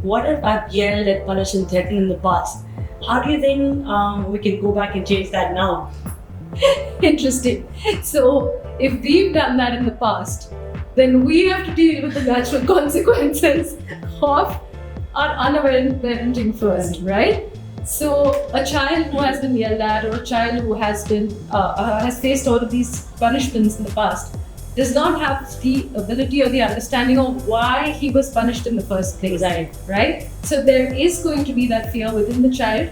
what if I've yelled at, punished, and threatened in the past? How do you think we can go back and change that now? Interesting. So, if we've done that in the past, then we have to deal with the natural consequences of our unaware parenting first, right? So, a child who has been yelled at, or a child who has been has faced all of these punishments in the past, does not have the ability or the understanding of why he was punished in the first place. Right? So there is going to be that fear within the child.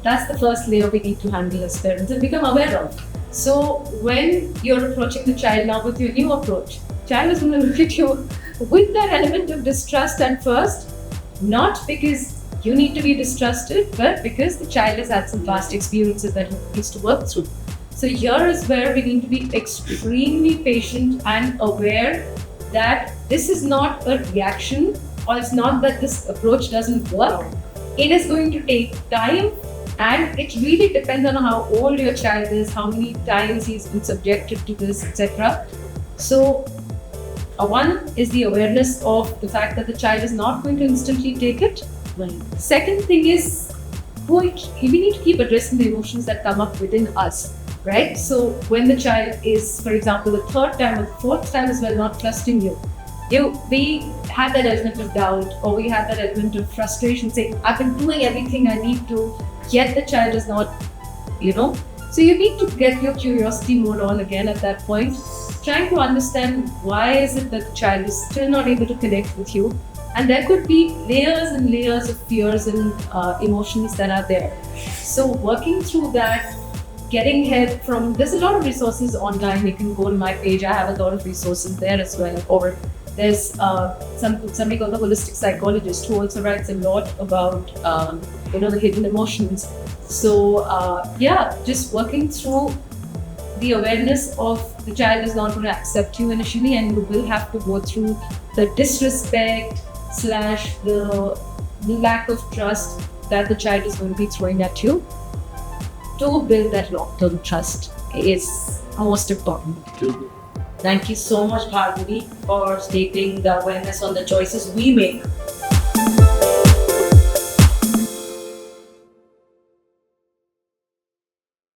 That's the first layer we need to handle as parents and become aware of. So when you're approaching the child now with your new approach, child is going to look at you with that element of distrust at first, not because you need to be distrusted, but because the child has had some past experiences that he needs to work through. So here is where we need to be extremely patient and aware that this is not a reaction, or it's not that this approach doesn't work. It is going to take time, and it really depends on how old your child is, how many times he's been subjected to this, etc. So one is the awareness of the fact that the child is not going to instantly take it. Second thing is, we need to keep addressing the emotions that come up within us. Right? So when the child is, for example, the third time or the fourth time as well not trusting you, we have that element of doubt, or we have that element of frustration, saying, I've been doing everything I need to, yet the child is not, So you need to get your curiosity mode on again at that point, trying to understand why is it that the child is still not able to connect with you. And there could be layers and layers of fears and emotions that are there. So working through that, getting help from, there's a lot of resources online. You can go to my page. I have a lot of resources there as well. Or there's somebody called the holistic psychologist who also writes a lot about the hidden emotions. So just working through the awareness of the child is not going to accept you initially, and you will have to go through the disrespect / the lack of trust that the child is going to be throwing at you. To build that long-term trust is most important. Thank you so much, Bhargavi, for stating the awareness on the choices we make